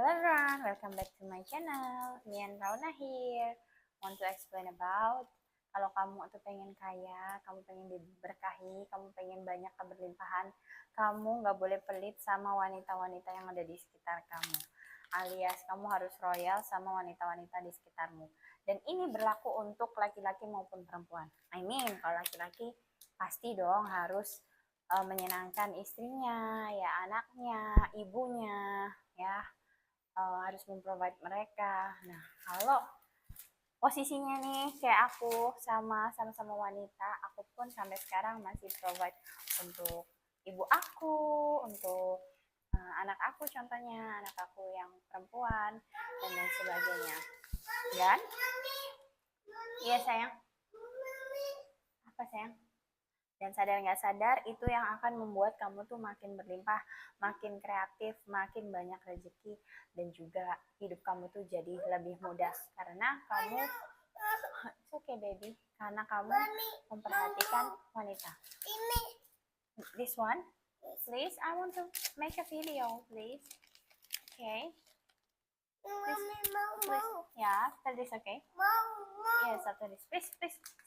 Hello everyone, welcome back to my channel. Me and Rauna here. Want to explain about kalau kamu tuh pengen kaya, kamu pengen diberkahi, kamu pengen banyak keberlimpahan, kamu nggak boleh pelit sama wanita-wanita yang ada di sekitar kamu. Alias kamu harus royal sama wanita-wanita di sekitarmu. Dan ini berlaku untuk laki-laki maupun perempuan. Kalau laki-laki pasti dong harus menyenangkan istrinya, ya anaknya, ibunya, ya harus memprovide mereka. Nah, kalau posisinya nih kayak aku sama-sama wanita, aku pun sampai sekarang masih provide untuk ibu aku, untuk anak aku contohnya, anak aku yang perempuan dan lain sebagainya. Dan iya sayang, apa sayang? Dan sadar nggak sadar itu yang akan membuat kamu tuh makin berlimpah, makin kreatif, makin banyak rezeki, dan juga hidup kamu tuh jadi lebih mudah karena kamu it's okay baby, karena kamu memperhatikan wanita. This one, please, I want to make a video, please. Okay. Please. Yeah, after this, okay? Yes, after this. Please,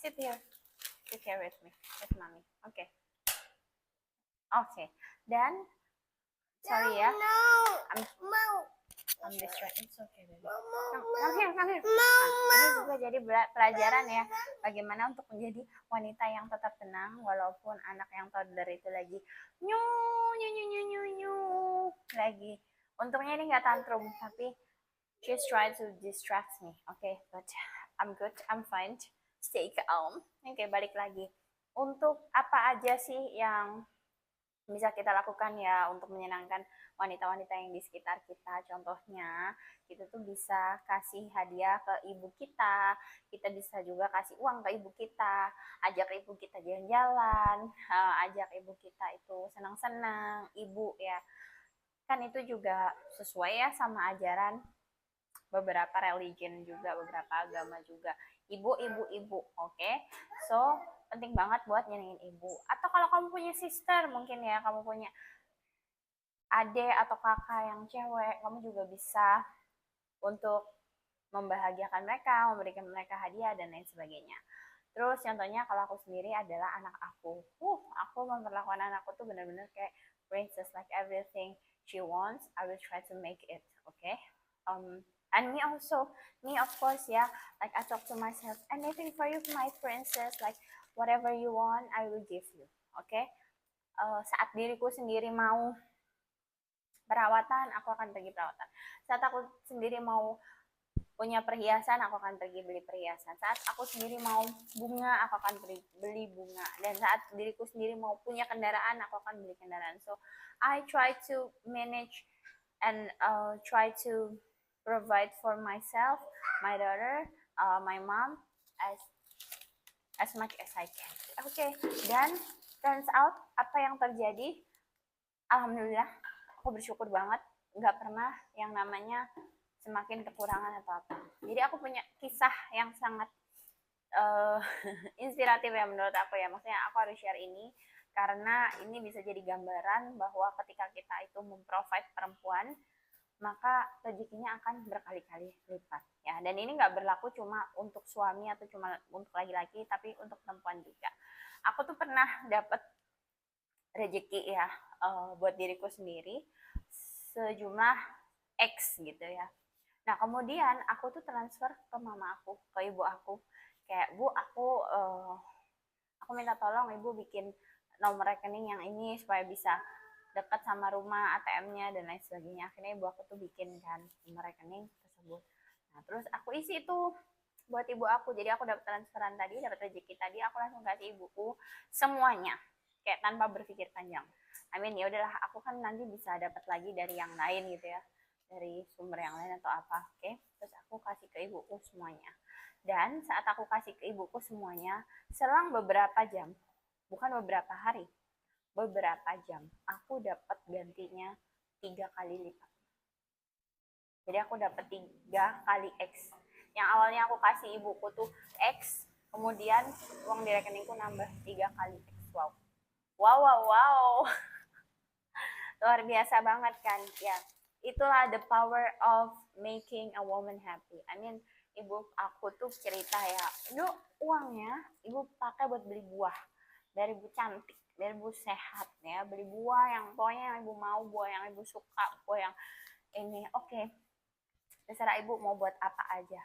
sit here. Sit here with me, with mommy. Okay. Okay. Dan sorry ya. I'm distracted. It's okay, baby. Come here. Nah, ini juga jadi pelajaran ya, bagaimana untuk menjadi wanita yang tetap tenang walaupun anak yang toddler itu lagi nyu nyu nyu nyu nyu nyu lagi. Untungnya ini nggak tantrum, tapi she's trying to distract me. Okay, but I'm good. I'm fine. Stay calm. Oke, balik lagi. Untuk apa aja sih yang bisa kita lakukan ya untuk menyenangkan wanita-wanita yang di sekitar kita? Contohnya, kita tuh bisa kasih hadiah ke ibu kita bisa juga kasih uang ke ibu kita, ajak ibu kita jalan-jalan, ajak ibu kita itu senang-senang, ibu ya. Kan itu juga sesuai ya sama ajaran beberapa religion juga, beberapa agama juga. Ibu, oke? So, penting banget buat nyenengin ibu. Atau kalau kamu punya sister, mungkin ya, kamu punya adik atau kakak yang cewek, kamu juga bisa untuk membahagiakan mereka, memberikan mereka hadiah, dan lain sebagainya. Terus contohnya kalau aku sendiri adalah anak aku. Aku memperlakukan anakku tuh benar-benar kayak princess, like everything she wants, I will try to make it, okay? And me also, of course, yeah, like I talk to myself, anything for you, my princess, like whatever you want, I will give you, okay? Saat diriku sendiri mau perawatan, aku akan pergi perawatan. Saat aku sendiri mau punya perhiasan, aku akan pergi beli perhiasan. Saat aku sendiri mau bunga, aku akan beli bunga. Dan saat diriku sendiri mau punya kendaraan, aku akan beli kendaraan. So, I try to manage and try to provide for myself, my daughter, my mom, as much as I can. Okay, dan turns out apa yang terjadi, alhamdulillah, aku bersyukur banget, nggak pernah yang namanya semakin kekurangan atau apa. Jadi aku punya kisah yang sangat inspiratif ya menurut aku ya. Maksudnya aku harus share ini karena ini bisa jadi gambaran bahwa ketika kita itu memprovide perempuan, maka rezekinya akan berkali-kali lipat ya. Dan ini nggak berlaku cuma untuk suami atau cuma untuk laki-laki, tapi untuk perempuan juga. Aku tuh pernah dapat rezeki ya buat diriku sendiri sejumlah X gitu ya. Nah kemudian aku tuh transfer ke mama aku, ke ibu aku, kayak bu aku minta tolong ibu bikin nomor rekening yang ini supaya bisa dekat sama rumah ATM-nya dan lain sebagainya. Akhirnya ibu aku tuh bikin kan nomor rekening tersebut. Nah terus aku isi itu buat ibu aku. Jadi aku dapat transferan tadi, dapat rezeki tadi, aku langsung kasih ibuku semuanya, kayak tanpa berpikir panjang. Ya udahlah, aku kan nanti bisa dapat lagi dari yang lain gitu ya, dari sumber yang lain atau apa. Oke, terus aku kasih ke ibuku semuanya. Dan saat aku kasih ke ibuku semuanya, selang beberapa jam, bukan beberapa hari, beberapa jam, aku dapat gantinya 3 kali lipat. Jadi aku dapat 3 kali X. Yang awalnya aku kasih ibuku tuh X, kemudian uang di rekeningku nambah 3 kali X. Wow. Luar biasa banget kan ya. itulah the power of making a woman happy. I mean, ibu aku tuh cerita ya, itu uangnya ibu pakai buat beli buah, dari ibu cantik, dari ibu sehat ya, beli buah yang pokoknya yang ibu mau, buah yang ibu suka, buah yang ini oke. Terserah ibu mau buat apa aja.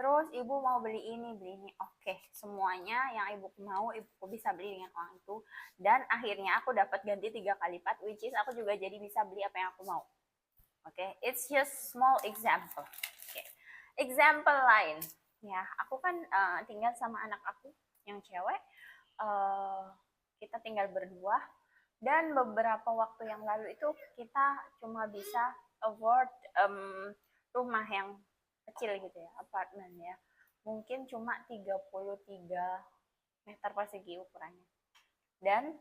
Terus ibu mau beli ini, oke. Semuanya yang ibu mau, ibu bisa beli dengan uang itu. Dan akhirnya aku dapat ganti 3 kali lipat, which is aku juga jadi bisa beli apa yang aku mau. Oke, it's just small example. Okay. Example lain, ya, aku kan tinggal sama anak aku yang cewek. Kita tinggal berdua, dan beberapa waktu yang lalu itu kita cuma bisa afford rumah yang kecil gitu ya, apartemen ya. Mungkin cuma 33 meter persegi ukurannya. Dan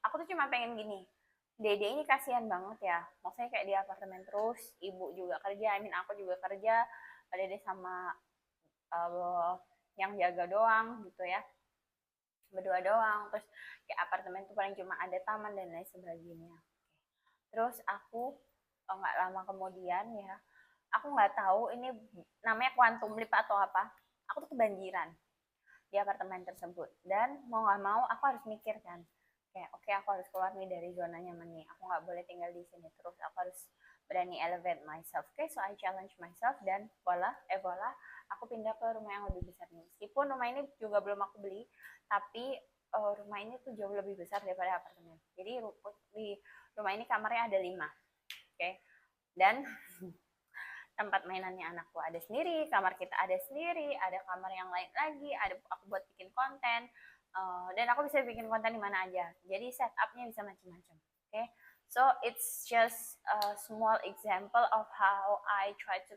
aku tuh cuma pengen gini, Dede ini kasihan banget ya, maksudnya kayak di apartemen terus, ibu juga kerja, aku juga kerja, Dede sama yang jaga doang gitu ya, berdua doang. Terus kayak apartemen tuh paling cuma ada taman dan lain sebagainya. Terus aku nggak lama kemudian ya, aku nggak tahu ini namanya quantum leap atau apa, aku tuh kebanjiran di apartemen tersebut. Dan mau nggak mau aku harus mikir kan, kayak oke, aku harus keluar nih dari zona nyaman nih, aku nggak boleh tinggal di sini terus, aku harus berani elevate myself. Oke, so I challenge myself, dan voila, aku pindah ke rumah yang lebih besar nih. Meskipun rumah ini juga belum aku beli, tapi rumah ini tuh jauh lebih besar daripada apartemen. Jadi di rumah ini kamarnya ada 5, oke. Dan tempat mainannya anakku ada sendiri, kamar kita ada sendiri, ada kamar yang lain lagi, ada aku buat bikin konten, dan aku bisa bikin konten di mana aja. Jadi setupnya bisa macam-macam. Oke, so it's just a small example of how I try to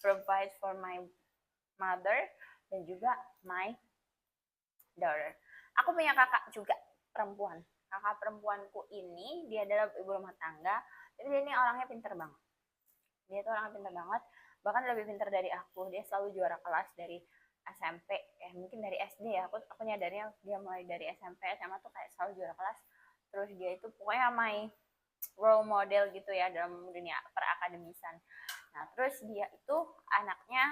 provide for my mother dan juga my daughter. Aku punya kakak juga perempuan. Kakak perempuanku ini dia adalah ibu rumah tangga, jadi dia ini orangnya pinter banget. Dia tuh orangnya pintar banget, bahkan lebih pintar dari aku. Dia selalu juara kelas dari SMP, mungkin dari SD ya, aku nyadarnya dia mulai dari SMP, SMA tuh kayak selalu juara kelas. Terus dia itu pokoknya my role model gitu ya dalam dunia perakademisan. Nah, terus dia itu anaknya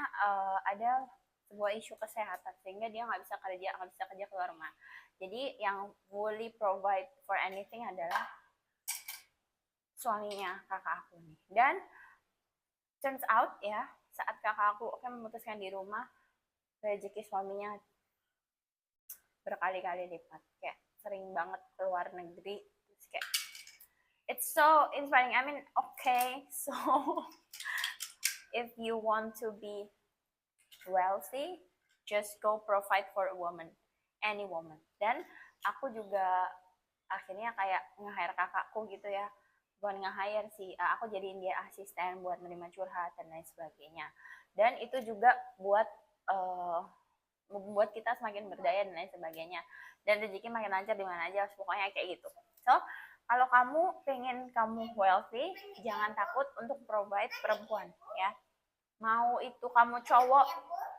ada sebuah isu kesehatan, sehingga dia nggak bisa kerja keluar rumah. Jadi yang fully provide for anything adalah suaminya kakak aku nih. Dan turns out ya, saat kakak aku memutuskan di rumah, rezeki suaminya berkali-kali lipat, kayak sering banget keluar negeri. Terus kayak it's so inspiring. I mean, okay, so if you want to be wealthy, just go provide for a woman, any woman. Dan aku juga akhirnya kayak nge-hire kakakku gitu ya, bukan nge-hire sih, aku jadiin dia asisten buat menerima curhat dan lain sebagainya. Dan itu juga buat membuat kita semakin berdaya dan lain sebagainya, dan rezeki makin lancar di mana aja, pokoknya kayak gitu. So kalau kamu pengen kamu wealthy, jangan takut untuk provide perempuan ya. Mau itu kamu cowok,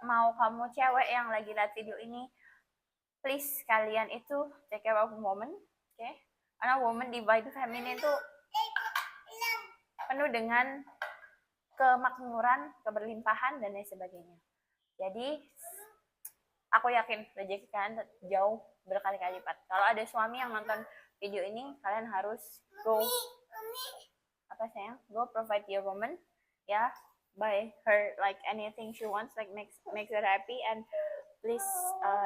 mau kamu cewek yang lagi lihat video ini, please kalian itu take care of woman, oke? Karena woman divine feminine itu penuh dengan kemakmuran, keberlimpahan, dan lain sebagainya. Jadi aku yakin rezeki kalian jauh berkali-kali lipat. Kalau ada suami yang nonton video ini, kalian harus go go provide your woman ya, buy her like anything she wants, like makes her happy, and please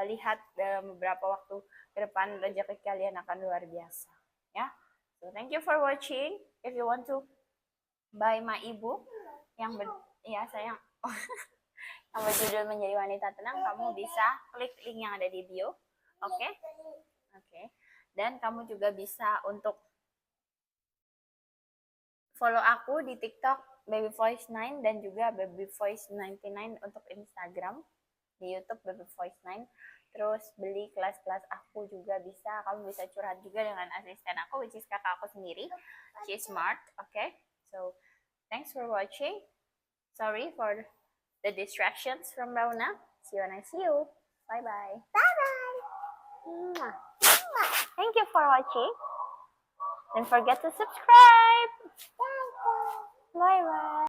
lihat dalam beberapa waktu ke depan rezeki kalian akan luar biasa ya. So thank you for watching. If you want to buy my ebook yang sayang yang berjudul Menjadi Wanita Tenang, kamu bisa klik link yang ada di bio. Oke? Dan kamu juga bisa untuk follow aku di TikTok Baby Voice 9 dan juga Baby Voice 99 untuk Instagram. Di YouTube Baby Voice 9. Terus beli kelas-kelas aku juga bisa. Kamu bisa curhat juga dengan asisten aku, which is kakak aku sendiri. She's smart. Okay? So thanks for watching. Sorry for the distractions from Rauna. See you when I see you. Bye-bye. Bye-bye. Thank you for watching. Don't forget to subscribe. Bye bye.